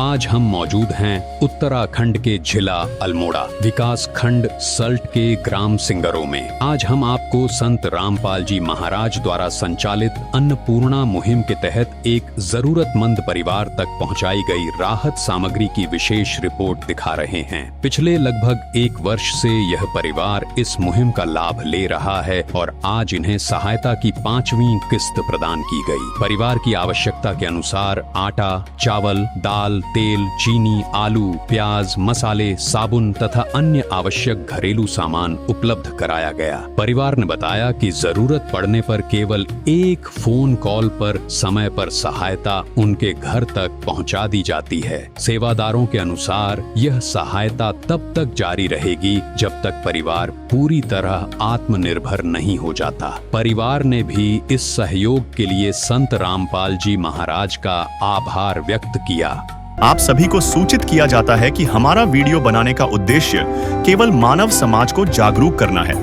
आज हम मौजूद हैं उत्तराखंड के जिला अल्मोड़ा विकास खंड सल्ट के ग्राम सिंगरों में। आज हम आपको संत रामपाल जी महाराज द्वारा संचालित अन्नपूर्णा मुहिम के तहत एक जरूरतमंद परिवार तक पहुंचाई गई राहत सामग्री की विशेष रिपोर्ट दिखा रहे हैं। पिछले लगभग 1 वर्ष से यह परिवार इस मुहिम का लाभ ले रहा है और आज इन्हें सहायता की 5वीं किस्त प्रदान की गई। परिवार की आवश्यकता के अनुसार आटा, चावल, दाल, तेल, चीनी, आलू, प्याज, मसाले, साबुन तथा अन्य आवश्यक घरेलू सामान उपलब्ध कराया गया। परिवार ने बताया कि जरूरत पड़ने पर केवल एक फोन कॉल पर समय पर सहायता उनके घर तक पहुंचा दी जाती है। सेवादारों के अनुसार यह सहायता तब तक जारी रहेगी जब तक परिवार पूरी तरह आत्मनिर्भर नहीं हो जाता। परिवार ने भी इस सहयोग के लिए संत रामपाल जी महाराज का आभार व्यक्त किया। आप सभी को सूचित किया जाता है कि हमारा वीडियो बनाने का उद्देश्य केवल मानव समाज को जागरूक करना है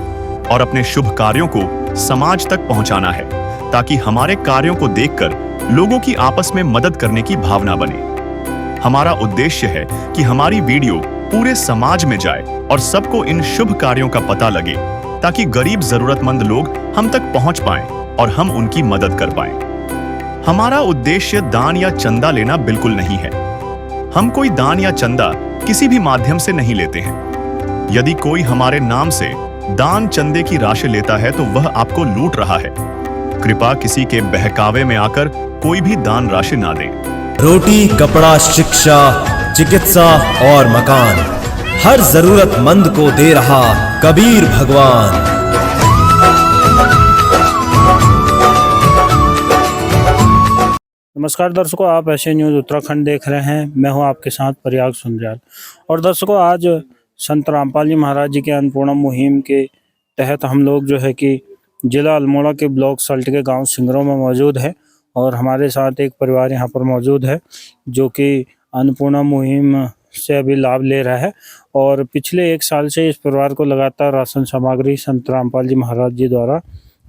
और अपने शुभ कार्यों को समाज तक पहुंचाना है, ताकि हमारे कार्यों को देखकर लोगों की आपस में मदद करने की भावना बने। हमारा उद्देश्य है कि हमारी वीडियो पूरे समाज में जाए और सबको इन शुभ कार्यों का पता लगे, ताकि गरीब जरूरतमंद लोग हम तक पहुंच पाएं और हम उनकी मदद कर पाएं। हमारा उद्देश्य दान या चंदा लेना बिल्कुल नहीं है। हम कोई दान या चंदा किसी भी माध्यम से नहीं लेते हैं। यदि कोई हमारे नाम से दान चंदे की राशि लेता है तो वह आपको लूट रहा है। कृपया किसी के बहकावे में आकर कोई भी दान राशि ना दें। रोटी, कपड़ा, शिक्षा, चिकित्सा और मकान हर जरूरतमंद को दे रहा कबीर भगवान। नमस्कार दर्शकों, आप ऐसे न्यूज़ उत्तराखंड देख रहे हैं। मैं हूं आपके साथ प्रयाग सुंदरियाल। और दर्शकों, आज संत रामपाल जी महाराज जी के अन्नपूर्णा मुहिम के तहत हम लोग जो है कि जिला अल्मोड़ा के ब्लॉक सल्ट के गांव सिंगरों में मौजूद है और हमारे साथ एक परिवार यहां पर मौजूद है जो कि अन्नपूर्णा मुहिम से अभी लाभ ले रहा है। और पिछले 1 साल से इस परिवार को लगातार राशन सामग्री संत रामपाल जी महाराज जी द्वारा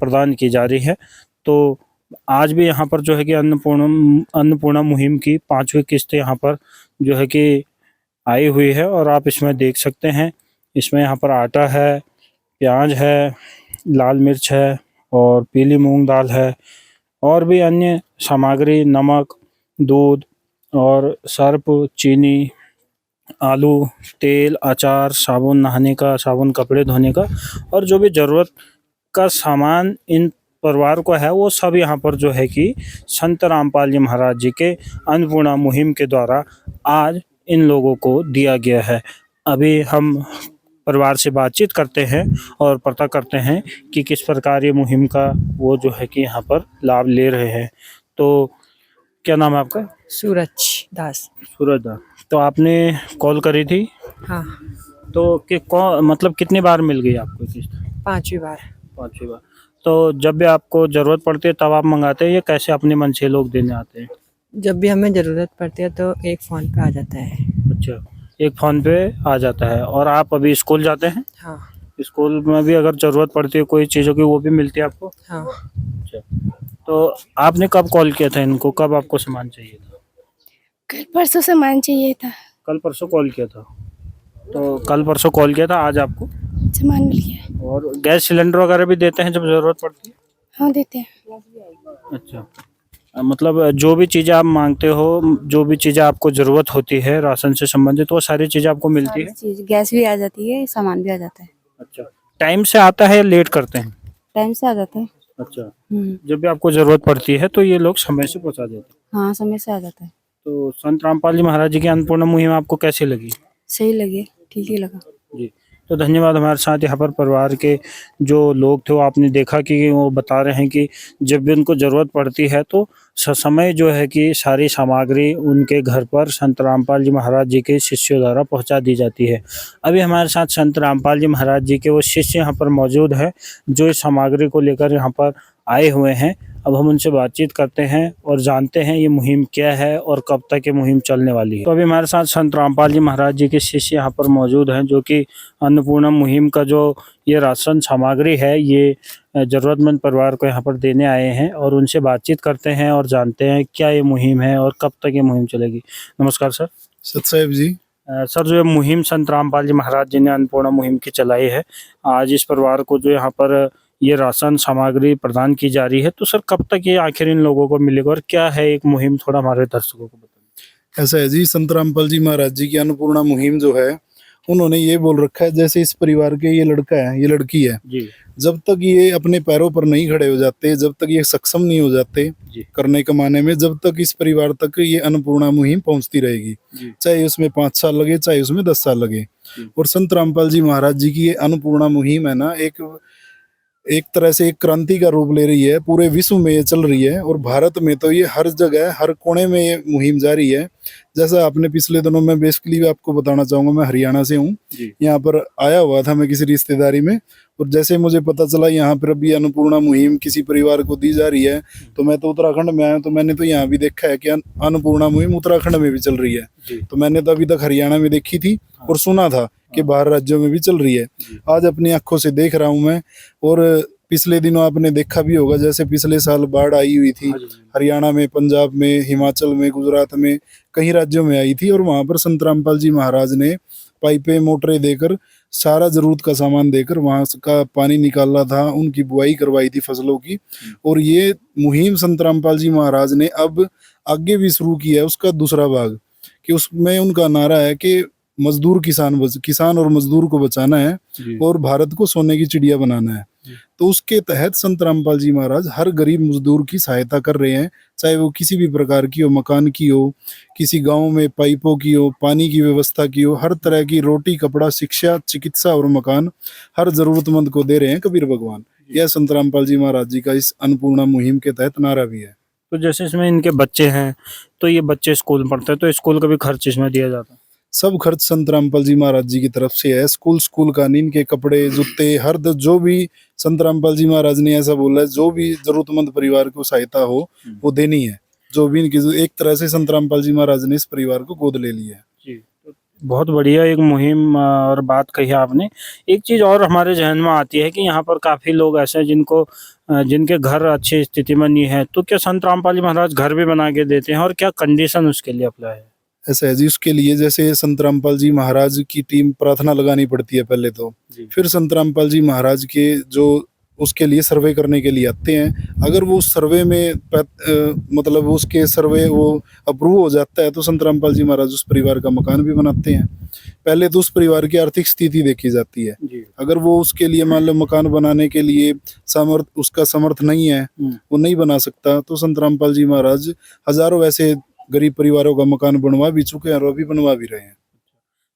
प्रदान की जा रही है। तो आज भी यहाँ पर जो है कि अन्नपूर्णा मुहिम की 5वीं किस्त यहाँ पर जो है कि आई हुई है और आप इसमें देख सकते हैं। इसमें यहाँ पर आटा है, प्याज है, लाल मिर्च है और पीली मूंग दाल है और भी अन्य सामग्री, नमक, दूध और सर्फ, चीनी, आलू, तेल, अचार, साबुन नहाने का, साबुन कपड़े धोने का और जो भी ज़रूरत का सामान इन परिवार को है वो सब यहाँ पर जो है कि संत रामपाल जी महाराज जी के अन्नपूर्णा मुहिम के द्वारा आज इन लोगों को दिया गया है। अभी हम परिवार से बातचीत करते हैं और पता करते हैं कि किस प्रकार ये मुहिम का वो जो है कि यहाँ पर लाभ ले रहे हैं। तो क्या नाम है आपका? सूरज दास। सूरज दास। तो आपने कॉल करी थी? हाँ। तो मतलब कितनी बार मिल गई आपको किस्त? 5वीं बार। 5वीं बार। तो जब भी आपको ज़रूरत पड़ती है तब आप मंगाते हैं या कैसे अपने मन से लोग देने आते हैं? जब भी हमें ज़रूरत पड़ती है तो एक फ़ोन पे आ जाता है। अच्छा, एक फ़ोन पे आ जाता है। और आप अभी स्कूल जाते हैं? हाँ। स्कूल में भी अगर ज़रूरत पड़ती है कोई चीज़ों की वो भी मिलती है आपको? हाँ। अच्छा, तो आपने कब कॉल किया था इनको? कब आपको सामान चाहिए था? कल परसों सामान चाहिए था। कल परसों कॉल किया था। तो कल परसों कॉल किया था, आज आपको सामान मिल गया। और गैस सिलेंडर वगैरह भी देते हैं जब ज़रूरत पड़ती है? हाँ, देते हैं। अच्छा, मतलब जो भी चीज़ें आप मांगते हो, जो भी चीज़ें आपको ज़रूरत होती है राशन से संबंधित, वो सारी चीज़ें आपको मिलती है? चीज़ गैस भी आ जाती है, सामान भी आ जाता है। अच्छा, टाइम से आता है या लेट करते हैं? टाइम से आ जाता है। अच्छा, जब भी आपको ज़रूरत पड़ती है तो ये लोग समय से पहुंचा देते हैं? हाँ, समय से आ जाता है। तो संत रामपाल जी महाराज जी की अन्नपूर्णा मुहिम आपको कैसी लगी? सही लगे, ठीक ही लगा जी। तो धन्यवाद। हमारे साथ यहाँ पर परिवार के जो लोग थे वो आपने देखा कि वो बता रहे हैं कि जब भी उनको ज़रूरत पड़ती है तो समय जो है कि सारी सामग्री उनके घर पर संत रामपाल जी महाराज जी के शिष्यों द्वारा पहुंचा दी जाती है। अभी हमारे साथ संत रामपाल जी महाराज जी के वो शिष्य यहाँ पर मौजूद है जो इस सामग्री को लेकर यहाँ पर आए हुए हैं। अब हम उनसे बातचीत करते हैं और जानते हैं ये मुहिम क्या है और कब तक ये मुहिम चलने वाली है। तो अभी हमारे साथ संत रामपाल जी महाराज जी के शिष्य यहाँ पर मौजूद हैं, जो कि अन्नपूर्णा मुहिम का जो ये राशन सामग्री है ये ज़रूरतमंद परिवार को यहाँ पर देने आए हैं, और उनसे बातचीत करते हैं और जानते हैं क्या ये मुहिम है और कब तक ये मुहिम चलेगी। नमस्कार सर। सत साहेब जी। सर, जो ये मुहिम संत रामपाल जी महाराज जी ने अन्नपूर्णा मुहिम की चलाई है, आज इस परिवार को जो यहाँ पर ये राशन सामग्री प्रदान की जा रही है, तो सर कब तक ये आखिर इन लोगों को मिलेगा और क्या है एक मुहिम, थोड़ा हमारे दर्शकों को बताइए। ऐसा है जी, संत रामपाल जी महाराज जी की अन्नपूर्णा मुहिम जो है, उन्होंने ये बोल रखा है जैसे इस परिवार के ये लड़का है, ये लड़की है जी, जब तक ये अपने पैरों पर नहीं खड़े हो जाते, जब तक ये सक्षम नहीं हो जाते जी, करने कमाने में, जब तक इस परिवार तक ये अन्नपूर्णा मुहिम पहुंचती रहेगी, जी, चाहे उसमें 5 साल लगे, चाहे उसमें 10 साल लगे। जी। और संत रामपाल जी महाराज जी की ये अन्नपूर्णा मुहिम है ना, एक तरह से एक क्रांति का रूप ले रही है। पूरे विश्व में ये चल रही है और भारत में तो ये हर जगह, हर कोने में ये मुहिम जारी है। जैसा आपने पिछले दिनों में बेसिकली आपको बताना चाहूंगा, मैं हरियाणा से हूँ, यहाँ पर आया हुआ था मैं किसी रिश्तेदारी में, और जैसे मुझे पता चला यहाँ पर अभी अन्नपूर्णा मुहिम किसी परिवार को दी जा रही है, तो मैं तो उत्तराखंड में आया, तो मैंने तो यहाँ भी देखा है कि अन्नपूर्णा मुहिम उत्तराखंड में भी चल रही है। तो मैंने तो अभी तक हरियाणा में देखी थी और सुना था कि बाहर राज्यों में भी चल रही है। आज अपनी आंखों से देख रहा हूं मैं। और पिछले दिनों आपने देखा भी होगा, जैसे पिछले साल बाढ़ आई हुई थी हरियाणा में, पंजाब में, हिमाचल में, गुजरात में, कई राज्यों में आई थी, और वहां पर संत रामपाल जी महाराज ने पाइपें, मोटरें देकर, सारा जरूरत का सामान देकर वहां का पानी निकाला था, उनकी बुआई करवाई थी फसलों की। और ये मुहिम संत रामपाल जी महाराज ने अब आगे भी शुरू की है, उसका दूसरा भाग, कि उसमें उनका नारा है कि मजदूर किसान और मजदूर को बचाना है और भारत को सोने की चिड़िया बनाना है। तो उसके तहत संत रामपाल जी महाराज हर गरीब मजदूर की सहायता कर रहे हैं, चाहे वो किसी भी प्रकार की हो, मकान की हो, किसी गांव में पाइपों की हो, पानी की व्यवस्था की हो, हर तरह की रोटी, कपड़ा, शिक्षा, चिकित्सा और मकान हर जरूरतमंद को दे रहे हैं कबीर भगवान। यह संत रामपाल जी महाराज जी का इस अन्नपूर्णा मुहिम के तहत नारा भी है। तो जैसे इसमें इनके बच्चे हैं, तो ये बच्चे स्कूल पढ़ते हैं, तो स्कूल का भी खर्च इसमें दिया जाता है? सब खर्च संत रामपाल जी महाराज जी की तरफ से है। स्कूल का, इनके कपड़े, जूते, हर जो भी संत रामपाल जी महाराज ने ऐसा बोला है, जो भी जरूरतमंद परिवार को सहायता हो वो देनी है। जो भी इनकी, एक तरह से संत रामपाल जी महाराज ने इस परिवार को गोद ले लिया है। जी, तो बहुत बढ़िया एक मुहिम और बात कही आपने। एक चीज़ और हमारे जहन में आती है कि यहाँ पर काफ़ी लोग ऐसे हैं जिनके घर अच्छी स्थिति में नहीं है, तो क्या संत रामपाल जी महाराज घर भी बना के देते हैं और क्या कंडीशन उसके लिए अप्लाई है? ऐसा है जी, उसके लिए जैसे संत रामपाल जी महाराज की टीम प्रार्थना लगानी पड़ती है पहले तो, फिर संत रामपाल जी महाराज के जो उसके लिए सर्वे करने के लिए आते हैं। अगर वो सर्वे में मतलब उसके सर्वे वो अप्रूव हो जाता है, तो संत रामपाल जी महाराज उस परिवार का मकान भी बनाते हैं। पहले तो उस परिवार की आर्थिक स्थिति देखी जाती है। अगर वो उसके लिए मान लो मकान बनाने के लिए उसका समर्थ नहीं है, वो नहीं बना सकता, तो संत रामपाल जी महाराज हजारों ऐसे गरीब परिवारों का मकान बनवा भी चुके हैं और अभी बनवा भी रहे हैं।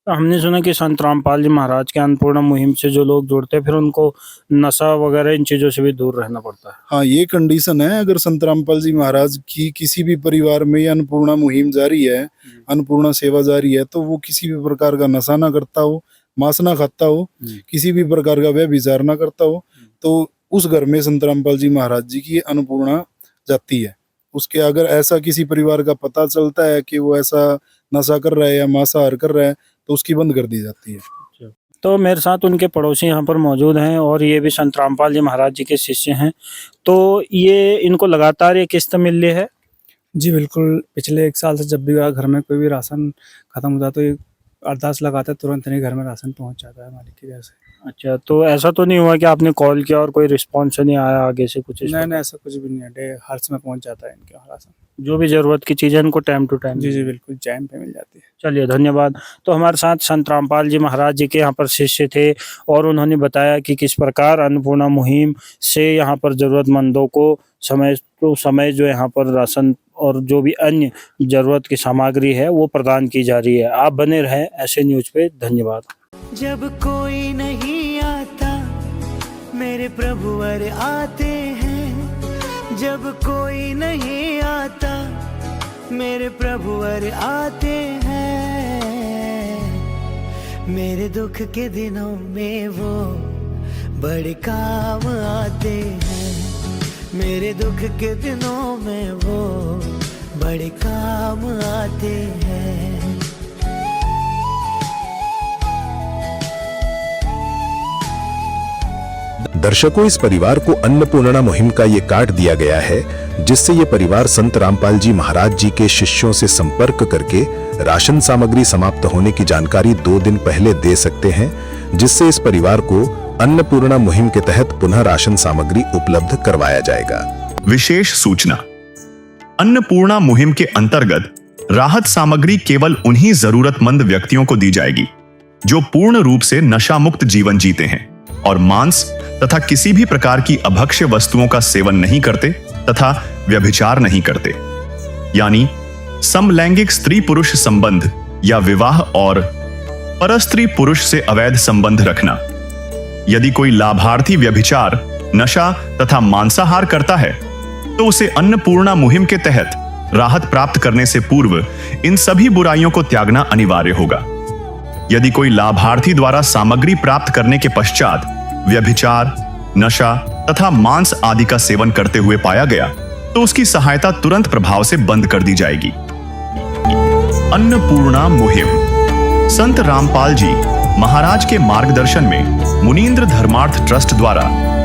तो हमने सुना कि संत रामपाल जी महाराज के अन्नपूर्णा मुहिम से जो लोग जुड़ते हैं, फिर उनको नशा वगैरह इन चीज़ों से भी दूर रहना पड़ता है। हाँ, ये कंडीशन है। अगर संत रामपाल जी महाराज की किसी भी परिवार में ये अन्नपूर्णा मुहिम जारी है, अन्नपूर्णा सेवा जारी है, तो वो किसी भी प्रकार का नशा ना करता हो, मांस ना खाता हो, किसी भी प्रकार का व्यभिचार ना करता हो, तो उस घर में संत रामपाल जी महाराज जी की अन्नपूर्णा जाती है। उसके अगर ऐसा किसी परिवार का पता चलता है कि वो ऐसा नशा कर रहा है या मांसाहार कर रहा है, तो उसकी बंद कर दी जाती है। तो मेरे साथ उनके पड़ोसी यहाँ पर मौजूद हैं और ये भी संत रामपाल जी महाराज जी के शिष्य हैं। तो ये इनको लगातार ये किस्त मिल रही है? जी बिल्कुल, पिछले 1 साल से जब भी घर में कोई भी राशन खत्म होता है तो ये अरदास लगाते हैं, तुरंत नहीं घर में राशन पहुँच जाता है मालिक की वजह से। अच्छा, तो ऐसा तो नहीं हुआ कि आपने कॉल किया और कोई रिस्पॉन्स नहीं आया आगे से कुछ? नहीं, ऐसा कुछ भी नहीं है, हर समय पहुँच जाता है इनके यहाँ राशन। जो भी ज़रूरत की चीज़ें इनको टाइम टू टाइम? जी बिल्कुल, टाइम पे मिल जाती है। चलिए, धन्यवाद। तो हमारे साथ संत रामपाल जी महाराज जी के यहाँ पर शिष्य थे और उन्होंने बताया कि किस प्रकार अन्नपूर्णा मुहिम से यहाँ पर ज़रूरतमंदों को समय जो यहाँ पर राशन और जो भी अन्य ज़रूरत की सामग्री है वो प्रदान की जा रही है। आप बने रहें ऐसे न्यूज़ पे। धन्यवाद। जब कोई नहीं आता मेरे प्रभुवर आते हैं, जब कोई नहीं आता मेरे प्रभुवर आते हैं, मेरे दुख के दिनों में वो बड़े काम आते हैं, मेरे दुख के दिनों में वो बड़े काम आते हैं। दर्शकों, इस परिवार को अन्नपूर्णा मुहिम का ये कार्ड दिया गया है, जिससे ये परिवार संत रामपाल जी महाराज जी के शिष्यों से संपर्क करके राशन सामग्री समाप्त होने की जानकारी 2 दिन पहले दे सकते हैं, जिससे इस परिवार को अन्नपूर्णा मुहिम के तहत पुनः राशन सामग्री उपलब्ध करवाया जाएगा। विशेष सूचना, अन्नपूर्णा मुहिम के अंतर्गत राहत सामग्री केवल उन्हीं जरूरतमंद व्यक्तियों को दी जाएगी जो पूर्ण रूप से नशा मुक्त जीवन जीते हैं और मांस तथा किसी भी प्रकार की अभक्ष्य वस्तुओं का सेवन नहीं करते तथा व्यभिचार नहीं करते, यानी समलैंगिक स्त्री पुरुष संबंध या विवाह और परस्त्री पुरुष से अवैध संबंध रखना। यदि कोई लाभार्थी व्यभिचार, नशा तथा मांसाहार करता है तो उसे अन्नपूर्णा मुहिम के तहत राहत प्राप्त करने से पूर्व इन सभी बुराइयों को त्यागना अनिवार्य होगा। यदि कोई लाभार्थी द्वारा सामग्री प्राप्त करने के पश्चात व्यभिचार, नशा तथा मांस आदि का सेवन करते हुए पाया गया तो उसकी सहायता तुरंत प्रभाव से बंद कर दी जाएगी। अन्नपूर्णा मुहिम संत रामपाल जी महाराज के मार्गदर्शन में मुनींद्र धर्मार्थ ट्रस्ट द्वारा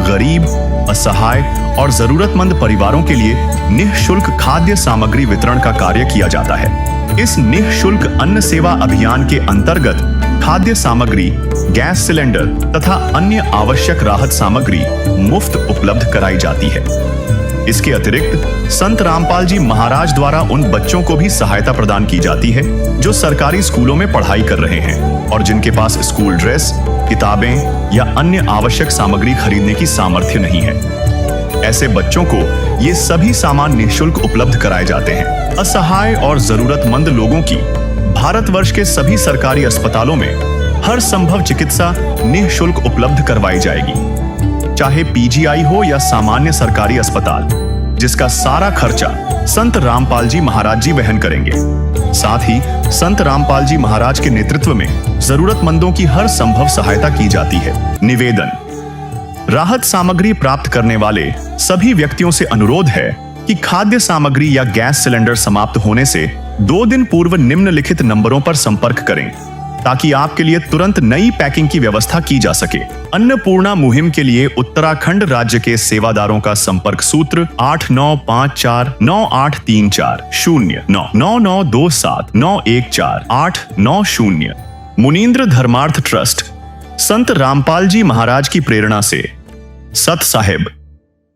गरीब, असहाय और जरूरतमंद परिवारों के लिए निःशुल्क खाद्य सामग्री वितरण का कार्य किया जाता है। इस निःशुल्क अन्न सेवा अभियान के अंतर्गत खाद्य सामग्री, गैस सिलेंडर तथा अन्य आवश्यक राहत सामग्री मुफ्त उपलब्ध कराई जाती है। इसके अतिरिक्त संत रामपाल जी महाराज द्वारा उन बच्चों को भी सहायता प्रदान की जाती है जो सरकारी स्कूलों में पढ़ाई कर रहे हैं और जिनके पास स्कूल ड्रेस, किताबें या अन्य आवश्यक सामग्री खरीदने की सामर्थ्य नहीं है। ऐसे बच्चों को ये सभी सामान निःशुल्क उपलब्ध कराए जाते हैं। असहाय और जरूरतमंद लोगों की भारतवर्ष के सभी सरकारी अस्पतालों में हर संभव चिकित्सा निःशुल्क उपलब्ध करवाई जाएगी, चाहे पीजीआई हो या सामान्य सरकारी अस्पताल, जिसका सारा खर्चा संत रामपाल जी महाराज जी वहन करेंगे। साथ ही संत रामपाल जी महाराज के नेतृत्व में जरूरतमंदों की हर संभव सहायता की जाती है। निवेदन, राहत सामग्री प्राप्त करने वाले सभी व्यक्तियों से अनुरोध है कि खाद्य सामग्री या गैस सिलेंडर समाप्त होने से 2 दिन पूर्व निम्नलिखित नंबरों पर संपर्क करें ताकि आपके लिए तुरंत नई पैकिंग की व्यवस्था की जा सके। अन्नपूर्णा मुहिम के लिए उत्तराखंड राज्य के सेवादारों का संपर्क सूत्र 89549834 099927914890। मुनींद्र धर्मार्थ ट्रस्ट संत रामपाल जी महाराज की प्रेरणा से सत साहिब